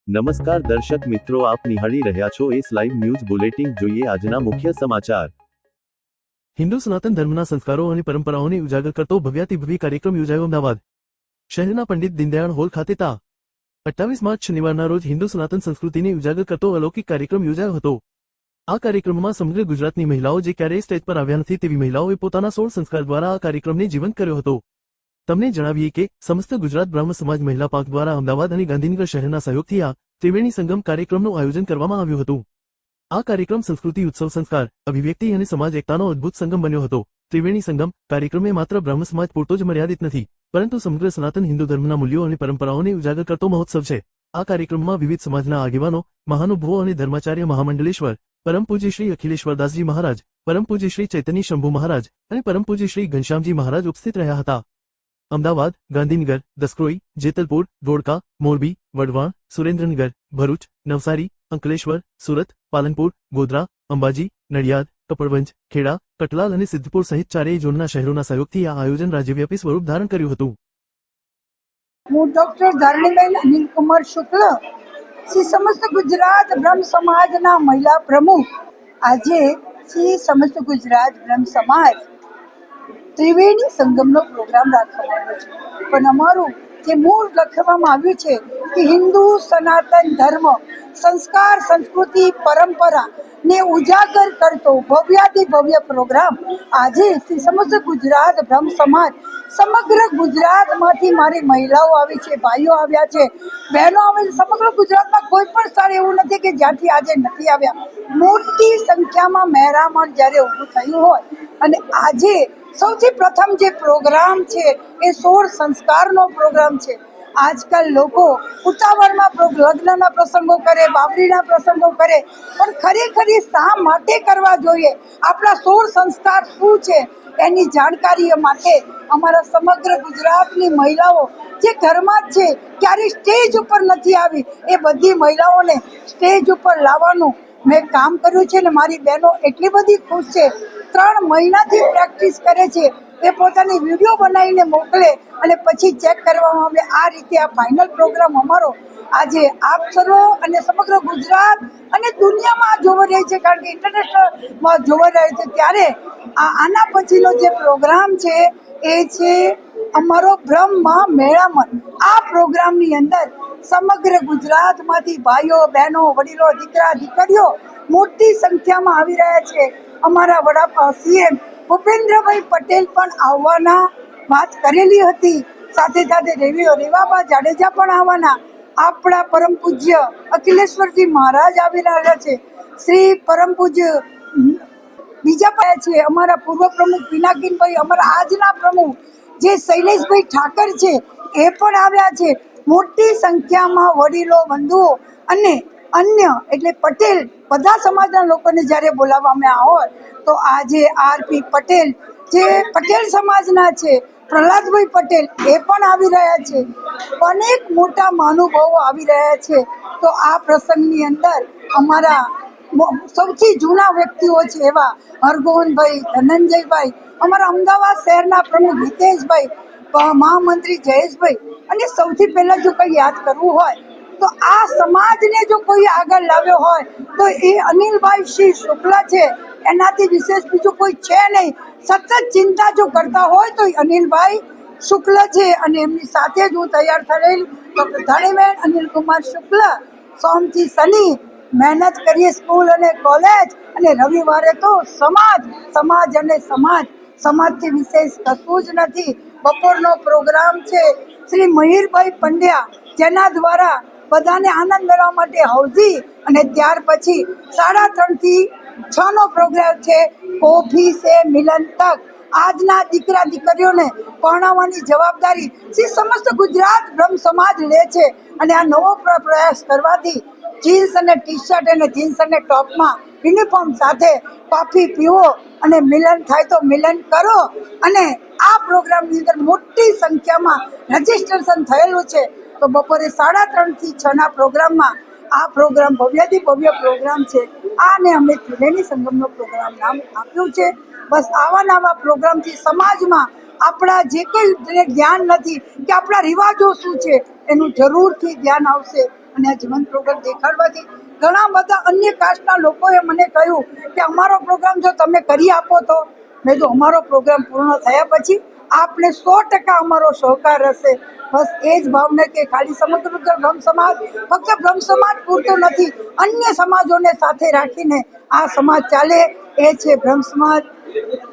નમસ્કાર દર્શક મિત્રો, આપ નિહાળી રહ્યા છો એસ લાઈવ ન્યૂઝ બુલેટિન. જોઈએ આજના મુખ્ય સમાચાર. હિન્દુ સનાતન ધર્મના સંસ્કારો અને પરંપરાઓને ઉજાગર કરતો ભવ્યાતિભવ્ય કાર્યક્રમ યોજાયો. અમદાવાદ શહેરના પંડિત દીનદયાળ હોલ ખાતે તા 28 માર્ચ શનિવારના રોજ હિન્દુ સનાતન સંસ્કૃતિને ઉજાગર કરતો અલૌકિક કાર્યક્રમ યોજાયો હતો. આ કાર્યક્રમમાં સમગ્ર ગુજરાતની મહિલાઓ જે ક્યારેય સ્ટેજ પર આવ્યા નથી તેવી મહિલાઓએ પોતાના 16 સંસ્કાર દ્વારા આ કાર્યક્રમને જીવંત કર્યો હતો. તમને જણાવીએ કે સમસ્ત ગુજરાત બ્રહ્મ સમાજ મહિલા પાક દ્વારા અમદાવાદ અને ગાંધીનગર શહેરના સહયોગથી આ ત્રિવેણી સંગમ કાર્યક્રમનું આયોજન કરવામાં આવ્યું હતું. આ કાર્યક્રમ સંસ્કૃતિ, ઉત્સવ, સંસ્કાર, અભિવ્યક્તિ અને સમાજ એકતાનો અદ્ભુત સંગમ બન્યો હતો. ત્રિવેણી સંગમ કાર્યક્રમે માત્ર બ્રહ્મ સમાજ પૂરતો જ મર્યાદિત નથી, પરંતુ સમગ્ર સનાતન હિન્દુ ધર્મના મૂલ્યો અને પરંપરાઓને ઉજાગર કરતો મહોત્સવ છે. આ કાર્યક્રમમાં વિવિધ સમાજના આગેવાનો, મહાનુભાવો અને ધર્માચાર્ય મહામંડલેશ્વર પરમ પૂજ્ય શ્રી અખિલેશ્વરદાસજી મહારાજ, પરમ પૂજ્ય શ્રી ચૈતન્ય શંભુ મહારાજ અને પરમ પૂજ્ય શ્રી ઘનશ્યામજી મહારાજ ઉપસ્થિત રહ્યા હતા. અમદાવાદ, ગાંધીનગર, દસક્રોઈ, જેતલપુર, ધોળકા, મોરબી, વઢવાણ, સુરેન્દ્રનગર, ભરૂચ, નવસારી, અંકલેશ્વર, સુરત, પાલનપુર, ગોધરા, અંબાજી, નડિયાદ, કપડવંજ, ખેડા, કટલાલ અને સિદ્ધપુર સહિત ચારેય ઝોનના શહેરોના સહયોગથી આ આયોજન રાજ્યવ્યાપી સ્વરૂપ ધારણ કર્યું હતું. હું ડોક્ટર ધારણીબેન અનિલકુમાર શુક્લ, શ્રી સમસ્ત ગુજરાત બ્રહ્મ સમાજના મહિલા પ્રમુખ. આજે શ્રી સમસ્ત ગુજરાત બ્રહ્મ સમાજ ત્રિવેણી સંગમનો પ્રોગ્રામ રાખવામાં આવ્યો છે. પણ અમારું જે મૂળ લખવામાં આવ્યું છે કે હિન્દુ સનાતન ધર્મ, સંસ્કાર, સંસ્કૃતિ, પરંપરા ને ઉજાગર કરતો ભવ્યાતિ ભવ્ય પ્રોગ્રામ આજે શ્રી સમસ્ત ગુજરાત બ્રહ્મ સમાજ, સમગ્ર ગુજરાતમાંથી મારી મહિલાઓ આવી છે, ભાઈઓ આવ્યા છે, બહેનો આવે છે. સમગ્ર ગુજરાતમાં કોઈ પણ સ્થળ એવું નથી કે જ્યાંથી આજે નથી આવ્યા. મોટી સંખ્યામાં મહેરામણ જ્યારે ઊભું થયું હોય અને આજે સૌથી પ્રથમ જે પ્રોગ્રામ છે એ 16 સંસ્કારનો પ્રોગ્રામ છે. આજકાલ લોકો ઉતાવળમાં લગ્નના પ્રસંગો કરે, બાબરીના પ્રસંગો કરે, પણ ખરેખર શા માટે કરવા જોઈએ? આપણા 16 સંસ્કાર શું છે એની જાણકારી માટે અમારા સમગ્ર ગુજરાતની મહિલાઓ જે ઘરમાં જ છે, ક્યારેય સ્ટેજ ઉપર નથી આવી, એ બધી મહિલાઓને સ્ટેજ ઉપર લાવવાનું મેં કામ કર્યું છે. ને મારી બહેનો એટલી બધી ખુશ છે, 3 મહિનાથી પ્રેક્ટિસ કરે છે. એ પોતાની વિડીયો બનાવીને મોકલે અને પછી ચેક કરવામાં આવે. આ રીતે આ ફાઇનલ પ્રોગ્રામ અમારો આજે આપ સર્વો અને સમગ્ર ગુજરાત અને દુનિયામાં જોવા રહી છે, કારણ કે ઇન્ટરનેશનલમાં જોવા રહે છે. ત્યારે આના પછીનો જે પ્રોગ્રામ છે એ છે અમારો બ્રહ્મમાં મેળામણ. આ પ્રોગ્રામની અંદર સમગ્ર ગુજરાતમાંથી ભાઈઓ, બહેનો, વડીલો, દીકરા, દીકરીઓ મોટી સંખ્યામાં આવી રહ્યા છે. અમારા વડા સીએમ ભૂપેન્દ્રભાઈ પટેલ પણ આવવાના વાત કરેલી હતી. સાથે સાથે રેવાબા જાડેજા પણ આવવાના. આપણા પરમ પૂજ્ય અખિલેશ્વરજી મહારાજ આવી રહ્યા છે. શ્રી પરમ પૂજ્ય બીજા પણ છે અમારા પૂર્વ પ્રમુખ પિનાકીનભાઈ, અમારા આજના પ્રમુખ જે શૈલેષભાઈ ઠાકર છે એ પણ આવ્યા છે. મોટી સંખ્યામાં વડીલો, બંધુઓ અને અન્ય એટલે પટેલ બધા સમાજના લોકોને જ્યારે બોલાવવામાં હોય તો આજે આરપી પટેલ જે પટેલ સમાજના છે, પ્રહલાદભાઈ પટેલ એ પણ આવી રહ્યા છે. અનેક મોટા મહાનુભાવો આવી રહ્યા છે. તો આ પ્રસંગની અંદર અમારા સૌથી જૂના વ્યક્તિઓ છે એવા હરગોવનભાઈ, ધનંજયભાઈ, અમારા અમદાવાદ શહેરના પ્રમુખ હિતેશભાઈ, મહામંત્રી જયેશભાઈ, અને સૌથી પહેલાં જો કંઈ યાદ કરવું હોય તો આ સમાજને જો કોઈ આગળ લાવ્યો હોય તો એ અનિલભાઈ શ્રી શુક્લા છે. એનાથી વિશેષ બીજું કોઈ છે નહીં. સતત ચિંતા જો કરતા હોય તો અનિલભાઈ શુક્લ છે. અને એમની સાથે જ હું તૈયાર થયેલ ડૉક્ટર ધાણીબેન અનિલકુમાર શુક્લ. સોમથી શનિ મહેનત કરીએ સ્કૂલ અને કોલેજ, અને રવિવારે તો સમાજ અને સમાજથી વિશેષ કશું જ નથી. બપોરનો પ્રોગ્રામ છે શ્રી મહીરભાઈ પંડ્યા, જેના દ્વારા બધાને આનંદ મેળવવા માટે હૌજી, અને ત્યાર પછી 3:30 થી 6નો પ્રોગ્રામ છે કોફી સે મિલન તક. આજના દીકરા દીકરીઓને પરણાવવાની જવાબદારી શ્રી સમસ્ત ગુજરાત બ્રહ્મ સમાજ લે છે. અને આ નવો પ્રયાસ કરવાથી જીન્સ અને ટી શર્ટ અને જીન્સ અને ટોપમાં યુનિફોર્મ સાથે કોફી પીવો અને મિલન થાય તો મિલન કરો. અને આ પ્રોગ્રામની અંદર મોટી સંખ્યામાં રજીસ્ટ્રેશન થયેલું છે. તો બપોરે 3:30 થી 6ના પ્રોગ્રામમાં આ પ્રોગ્રામ ભવ્યાથી ભવ્ય પ્રોગ્રામ છે. આને અમે ત્રિવેણી સંગમનો પ્રોગ્રામ નામ આપ્યું છે. બસ આવા નવા પ્રોગ્રામથી સમાજમાં આપણા જે કંઈ જ્ઞાન નથી કે આપણા રિવાજો શું છે એનું જરૂરથી ધ્યાન આવશે. અને આ જીવંત પ્રોગ્રામ દેખાડવાથી ઘણા બધા અન્ય કાસ્ટના લોકોએ મને કહ્યું કે અમારો પ્રોગ્રામ જો તમે કરી આપો તો. મેં કીધું અમારો પ્રોગ્રામ પૂર્ણ થયા પછી આપને 100% અમારો સહકાર હશે. બસ એ જ ભાવને કે ખાલી સમગ્ર બ્રહ્મ સમાજ ફક્ત બ્રહ્મ સમાજ પૂરતો નથી, અન્ય સમાજોને સાથે રાખીને આ સમાજ ચાલે એ છે બ્રહ્મ સમાજ.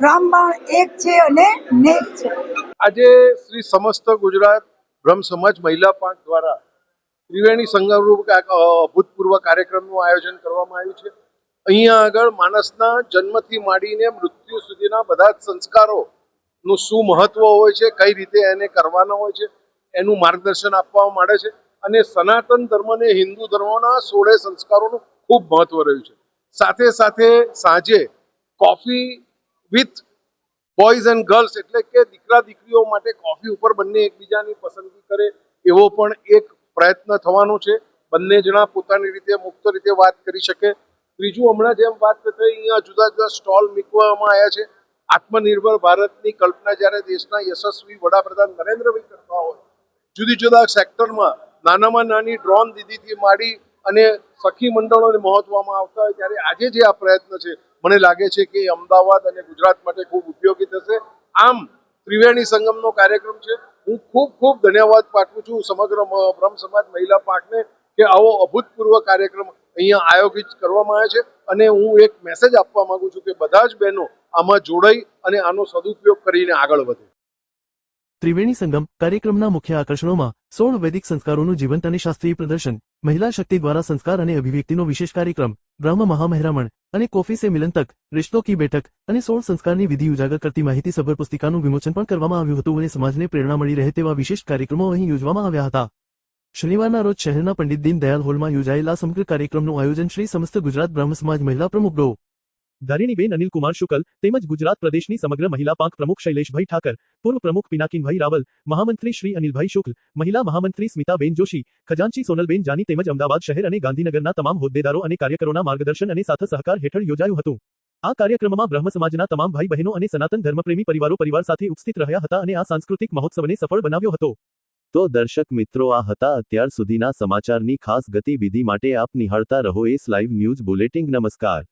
રામબાણ એક છે અને નેક છે. આજે શ્રી સમસ્ત ગુજરાત બ્રહ્મ સમાજ મહિલા પાંખ દ્વારા ત્રિવેણી સંગમરૂપ અભૂતપૂર્વ કાર્યક્રમનું આયોજન કરવામાં આવ્યું છે. અહીંયા આગળ માણસના જન્મથી માંડીને મૃત્યુ સુધીના બધા જ સંસ્કારોનું શું મહત્વ હોય છે, કઈ રીતે એને કરવાના હોય છે, એનું માર્ગદર્શન આપવામાં આવે છે. અને સનાતન ધર્મને હિન્દુ ધર્મના 16 સંસ્કારોનું ખૂબ મહત્વ રહ્યું છે. સાથે સાથે સાંજે coffee with boys and girls એટલે કે દીકરા દીકરીઓ માટે કોફી ઉપર બંને એકબીજાની પસંદગી કરે એવો પણ એક પ્રયત્ન થવાનો છે. બંને જણા પોતાની રીતે મુક્ત રીતે વાત કરી શકે. ત્રીજું, હમણાં જેમ વાત થઈ અહીંયા જુદા જુદા સ્ટોલ મૂકવામાં આવ્યા છે. આત્મનિર્ભર ભારતની કલ્પના જ્યારે દેશના યશસ્વી વડાપ્રધાન નરેન્દ્રભાઈ કરતા હોય, જુદી જુદા સેક્ટરમાં નાનામાં નાની ડ્રોન દીદીથી માંડી અને સખી મંડળોને મહત્વમાં આવતા હોય, ત્યારે આજે જે આ પ્રયત્ન છે મને લાગે છે કે અમદાવાદ અને ગુજરાત માટે ખૂબ ઉપયોગી થશે. આમ ત્રિવેણી સંગમનો કાર્યક્રમ છે. હું ખૂબ ખૂબ ધન્યવાદ પાઠવું છું સમગ્ર બ્રહ્મ સમાજ મહિલા પાંખને કે આવો અભૂતપૂર્વ કાર્યક્રમ અહીંયા આયોજિત કરવામાં આવે છે. અને હું એક મેસેજ આપવા માંગુ છું કે બધા જ બહેનો આમાં જોડાઈ અને આનો સદુપયોગ કરીને આગળ વધે. ત્રિવેણી સંગમ કાર્યક્રમના મુખ્ય આકર્ષણોમાં 16 વૈદિક સંસ્કારોનું જીવંત અને શાસ્ત્રીય પ્રદર્શન, મહિલા શક્તિ દ્વારા સંસ્કાર અને અભિવ્યક્તિનો વિશેષ કાર્યક્રમ, બ્રહ્મ મહામહેરામણ અને કોફી સે મિલન તક, રિશ્તો કી બેઠક અને 16 સંસ્કારની વિધિ ઉજાગર કરતી માહિતીસભર પુસ્તિકાનું વિમોચન પણ કરવામાં આવ્યું હતું અને સમાજને પ્રેરણા મળી રહે તેવા વિશેષ કાર્યક્રમો અહીં યોજવામાં આવ્યા હતા. શનિવારના રોજ શહેરના પંડિત દીનદયાળ હોલમાં યોજાયેલા સમગ્ર કાર્યક્રમનું આયોજન શ્રી સમસ્ત ગુજરાત બ્રહ્મ સમાજ મહિલા પ્રમુખ ડો. ધારિણીબેન અનિલકુમાર શુકલ તેમજ ગુજરાત પ્રદેશની સમગ્ર મહિલા પાંખ પ્રમુખ શૈલેષભાઈ ઠાકર, પૂર્વ પ્રમુખ પિનાકીનભાઈ રાવલ, મહામંત્રી શ્રી અનિલભાઈ શુક્લ, મહિલા મહામંત્રી સ્મિતાબેન જોશી, ખજાનચી સોનલબેન જાની તેમજ અમદાવાદ શહેર અને ગાંધીનગરના તમામ હોદ્દેદારો અને કાર્યકરોના માર્ગદર્શન અને સાથ સહકાર હેઠળ યોજાયું હતું. આ કાર્યક્રમમાં બ્રહ્મ સમાજના તમામ ભાઈ બહેનો અને સનાતન ધર્મપ્રેમી પરિવારો પરિવાર સાથે ઉપસ્થિત રહ્યા હતા અને આ સાંસ્કૃતિક મહોત્સવને સફળ બનાવ્યો હતો. તો દર્શક મિત્રો, આ હતા અત્યાર સુધીના સમાચારની ખાસ ગતિવિધિ માટે આપ નિહાળતા રહો એસ લાઈવ ન્યૂઝ બુલેટિન. નમસ્કાર.